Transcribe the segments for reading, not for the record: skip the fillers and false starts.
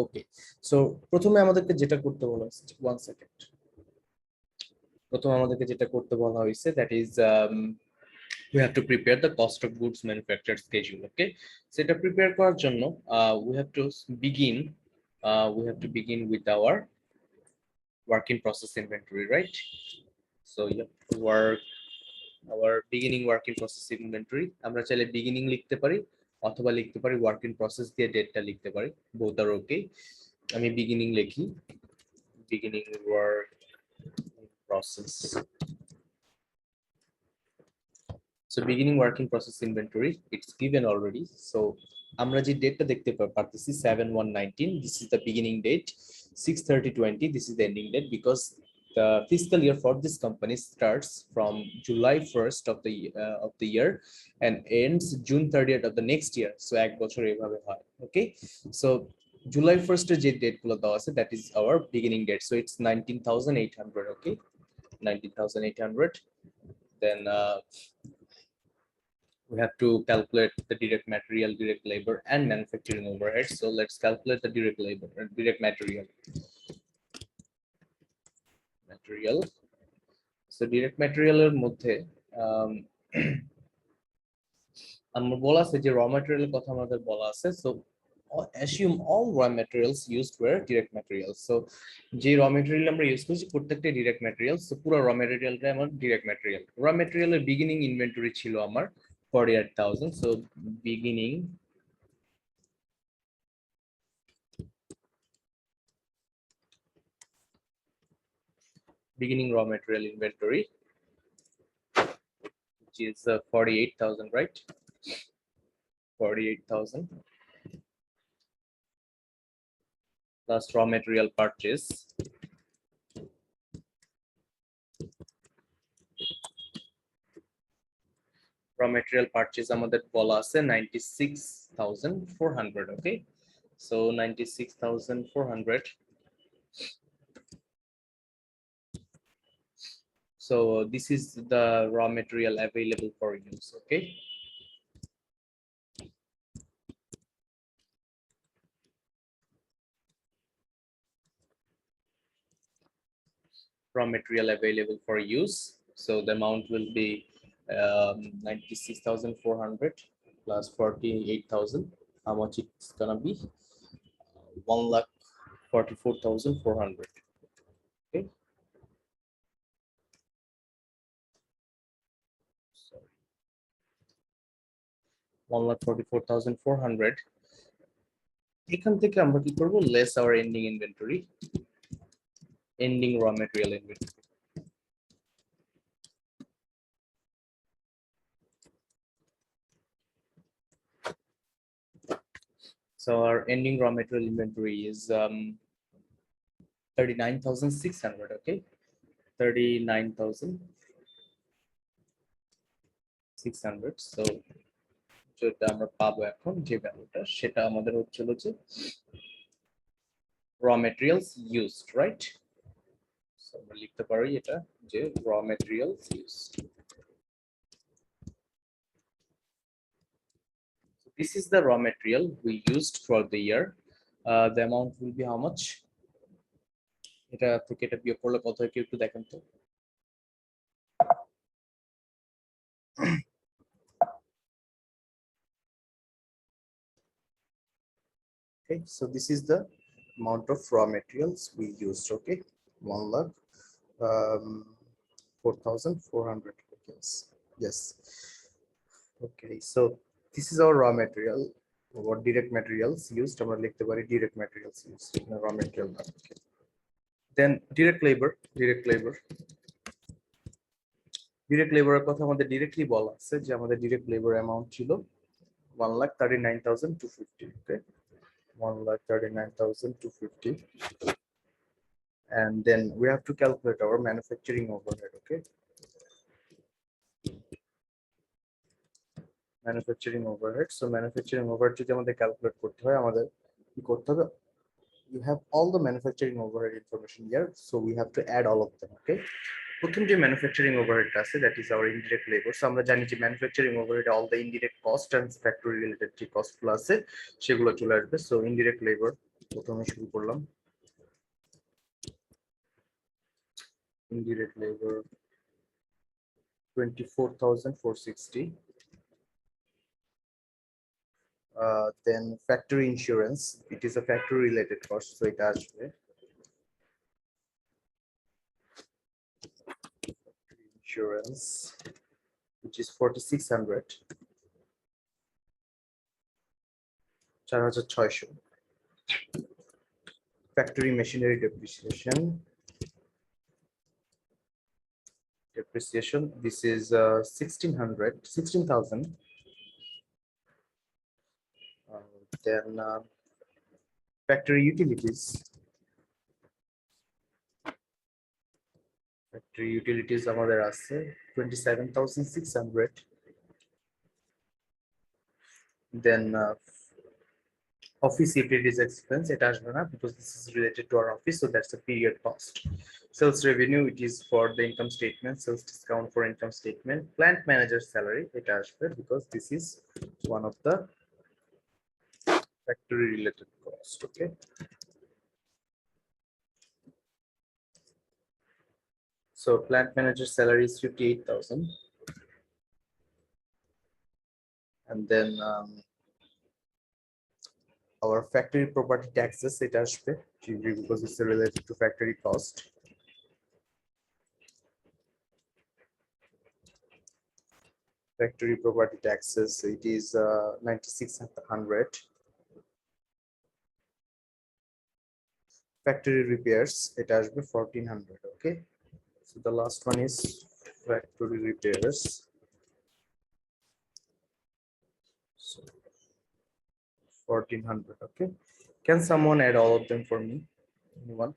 ওকে, so প্রথমে আমাদেরকে যেটা করতে বলা হয়েছে, 1 সেকেন্ড, প্রথমে আমাদেরকে যেটা করতে বলা হয়েছে that is we have to prepare the cost of goods manufactured schedule. Okay, সেটা প্রিপেয়ার করার জন্য we have to begin with our work in process inventory, right? So you have to work our beginning work in process inventory. আমরা চাইলে beginning লিখতে পারি অথবা লিখতে পারি work in process দিয়ে ডেটটা লিখতে পারি, both are okay. আমি beginning লিখি, beginning work in process. So beginning working process inventory, it's given already. So আমরা যে ডেটটা দেখতে পারতেছি 7/1/19, this is the beginning date. 6/30/20, this is the ending date, because the fiscal year for this company starts from July 1st of the year and ends June 30th of the next year. So এক বছর এভাবে হয়। Okay, so July 1st এর যে date গুলো দেওয়া আছে, that is our beginning date. So it's 19,800. Okay, 19,800. Then we have to calculate the direct material, direct labor, and manufacturing overhead. So let's calculate the direct labor and direct material. So direct material এর মধ্যে আমরা বলা আছে যে raw material এর কথা আমাদের বলা আছে। So assume all raw materials used were direct materials. So যে raw material আমরা ইউজ করছি প্রত্যেকটা direct material. So পুরো raw materialটা আমার direct material. Raw material এর beginning inventory ছিল আমার 48,000. So beginning raw material inventory, which is 48,000, right? 48,000 plus raw material purchase. Raw material purchase আমাদের বলা আছে 96,400. Okay, so 96,400. So this is the raw material available for use. Okay, raw material available for use. So the amount will be 96,400 plus 48,000. How much it's gonna be? 1,44,400. Okay, 1,44,400. এখান থেকে আমরা কি করব? Less our ending inventory, ending raw material inventory. So our ending raw material inventory is 39,600. Okay, 39,600. So যেটা আমরা পাবো এখন যে ভ্যালুটা সেটা আমাদের হচ্ছিল যে raw materials used, right? So আমরা লিখতে পারি এটা যে raw materials used. This is the raw material we used for the year. The amount will be how much? এটা থেকে এটা বিয়োগ করলে কত হয় একটু দেখেন তো। Okay, so this is the amount of raw materials we used. Okay, 1,04,400. Yes. Okay, so this is our raw material. What direct materials used? আমরা লিখতে পারি direct materials used, raw material. Okay. Then direct labor. Direct labor এর কথা আমাদের directly বলা আছে যে আমাদের direct labor amount ছিল 1,39,250. Okay, 1,39,250. And then we have to calculate our manufacturing overhead. Okay, manufacturing overhead. So manufacturing overhead যদি আমাদের calculate করতে হয় আমাদের কি করতে হবে? You have all the manufacturing overhead information here, so we have to add all of them. Okay, প্রথম যে manufacturing overhead আছে, that is our indirect labor. So আমরা জানি যে manufacturing overhead all the indirect cost and factory related যে cost গুলো আছে সেগুলো চলে আসবে. So indirect labor প্রথমে শুরু করলাম indirect labor 24,460. Then factory insurance, it is a factory related cost, so it আসবে insurance which is 4,600, 4,600. Factory machinery depreciation, this is 16,000. Then factory utilities, আমাদের আছে 27,600. Then office utilities expense, it আসবে না because this is related to our office, so that's a period cost. Sales revenue, it is for the income statement. Sales discount for income statement. Plant manager salary, it আসবে because this is one of the factory related cost. Okay, so plant manager salary is 58,000. And then our factory property taxes, it আসবে because it's related to factory cost. Factory property taxes, it is 9,600. Factory repairs, it আসবে 1,400. Okay, so the last one is factory repairs, so 1,400. Okay, can someone add all of them for me? Anyone?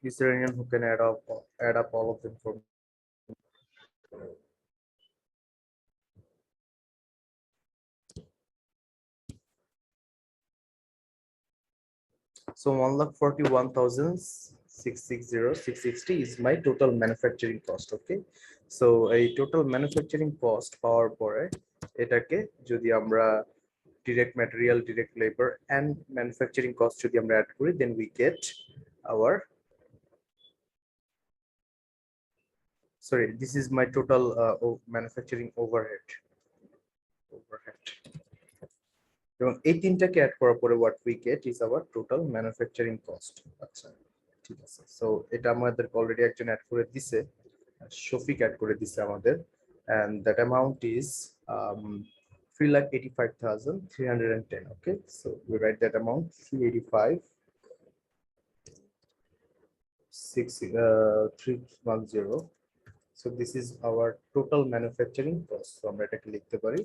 Is there anyone who can add up all of them for me? So 1,41,660 is my total manufacturing cost. Okay, so a total manufacturing cost পাওয়ার পরে এটাকে যদি আমরা direct material, direct labor and manufacturing cost যদি আমরা add করি, then we get our, sorry, this is my total manufacturing overhead. এবং এই তিনটাকে অ্যাড করার পরে what we get is our total manufacturing cost. আচ্ছা, ঠিক আছে, সো এটা আমাদের অলরেডি একজন অ্যাড করে দিছে, শফিক অ্যাড করে দিছে আমাদের, and that amount is 3,85,310. Okay, so we write that amount 385,310. So this is our total manufacturing cost. So আমরা এটাকে লিখতে পারি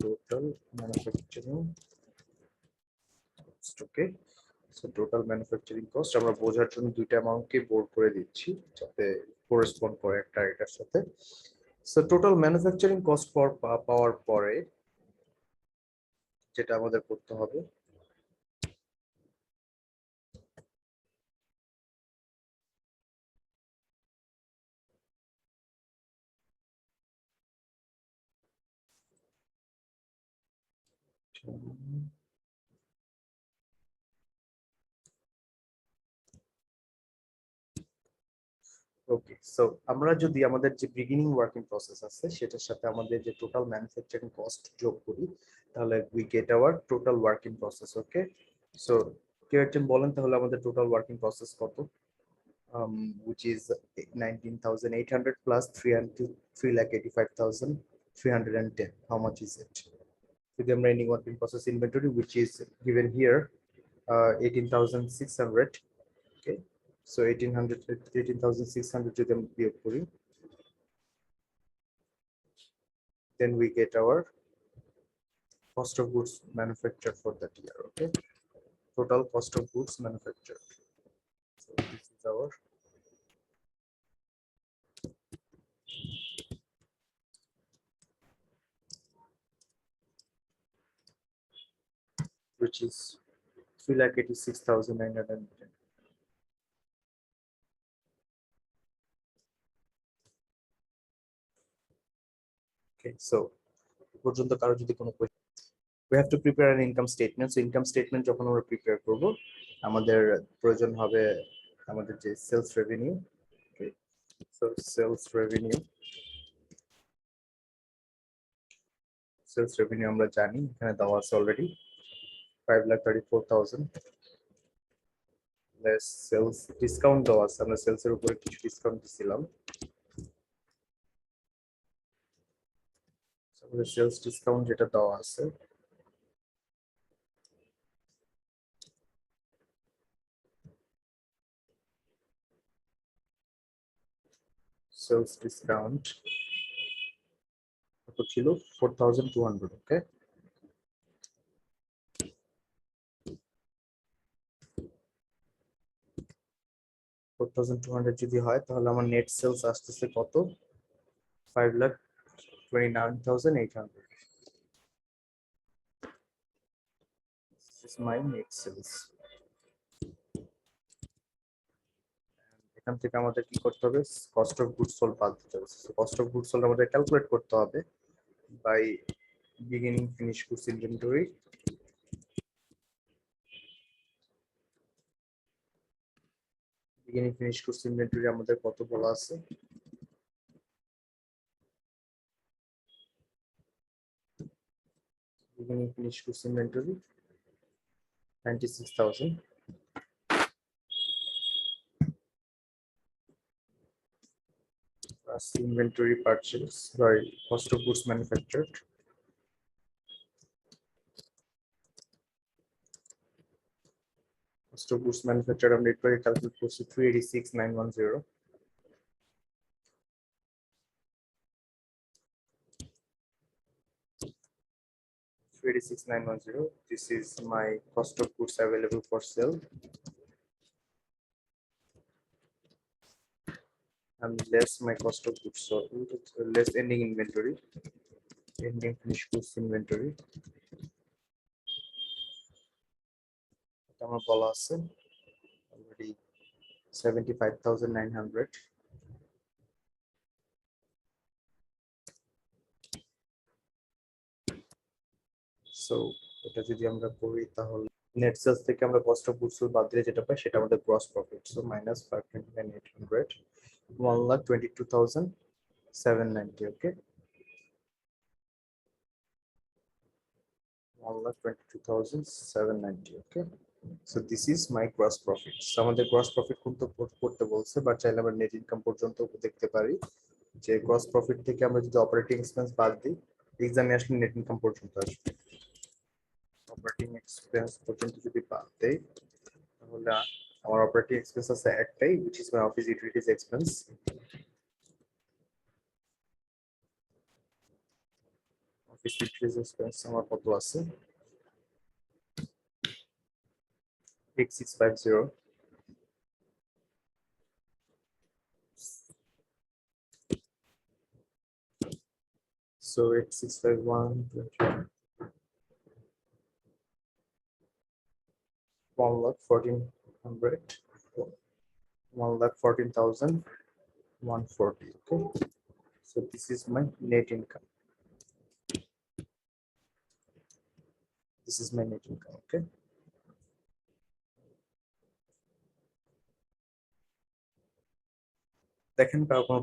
total manufacturing cost. Okay, so total manufacturing cost আমরা বোঝার জন্য দুইটা অ্যামাউন্টকে বোল্ড করে দিচ্ছি যাতে করেসপন্ড করে একটা এটার সাথে। সো টোটাল ম্যানুফ্যাকচারিং কস্ট পাওয়ার পরে যেটা আমাদের করতে হবে, ওকে, সো আমরা যদি আমাদের যে বিগিনিং ওয়ার্কিং প্রসেস আছে সেটার সাথে আমাদের যে টোটাল ম্যানুফ্যাকচারিং কস্ট যোগ করি, তাহলে we get hour total working process. Okay, so কেউ একজন বলেন তাহলে আমাদের টোটাল ওয়ার্কিং প্রসেস কত? Which is 19,800 plus 3,85,310. How much is it? With the remaining working process inventory, which is given here, 18,600. Okay, so 18,600 to them be putting. Then we get our cost of goods manufactured for that year. Okay, total cost of goods manufactured. So this is our which is 3,86,910. Okay, so পর্যন্ত কারো যদি কোনো question, we have to prepare an income statement. So income statement যখন আমরা prepare করব, আমাদের প্রয়োজন হবে আমাদের যে সেলস রেভিনিউ। ওকে, সো সেলস রেভিনিউ আমরা জানি এখানে দেওয়া আছে অলরেডি 5,34,000 লেস সেলস ডিসকাউন্ট দেওয়া আছে, আমরা সেলসের উপরে কিছু ডিসকাউন্ট দিছিলাম, আমাদের সেলস ডিসকাউন্ট যেটা দেওয়া আছে সেলস ডিসকাউন্ট কত ছিল 4,200। ওকে, 4,200 যদি হয় তাহলে আমার নেট সেলস আসতেছে কত 5,29,800। This is my net sales. এখান থেকে আমাদের কি করতে হবে, কস্ট অফ গুডস সোল্ড বাদ দিতে হবে। কস্ট অফ গুডস সোল্ড আমাদের ক্যালকুলেট করতে হবে by beginning finish goods inventory. Beginning finish goods inventory আমাদের কত বলা আছে, beginning finish goods inventory 96,000 plus inventory purchase, sorry, cost of goods manufactured, cost of goods manufactured আমরা একটু আগে ক্যালকুলেট করছি 386,910, 386,910. This is my cost of goods available for sale and less my cost of goods sold, less ending inventory, ending finished goods inventory আমার বলা আছে already 75,900. So এটা যদি আমরা করি তাহলে নেট সেলস থেকে আমরা কস্ট অফ গুডস বাদ দিলে যেটা পাই সেটা আমাদের gross profit. So minus 529,800, 1,22,790. Okay, 1,22,790. Okay, so this is my gross profit. আমাদের গ্রস প্রফিট কিন্তু করতে বলছে, বাট চাইলে আমরা নেট ইনকাম পর্যন্ত দেখতে পারি যে গ্রস প্রফিট থেকে আমরা যদি অপারেটিং এক্সপেন্স বাদ দিই, এক্সামে আসলে নেট ইনকাম পর্যন্ত আসবে। অপারেটিং এক্সপেন্স পর্যন্ত যদি বাদ দেই তাহলে আমার অপারেটিং এক্সপেন্স আছে একটাই, which is my office utilities expense. Office utilities expense আমার কত আছে 8650, so 8651 1,14,100, 1,14,140. Okay, so this is my net income. This is my net income. Okay, দেখেন কারো কোনো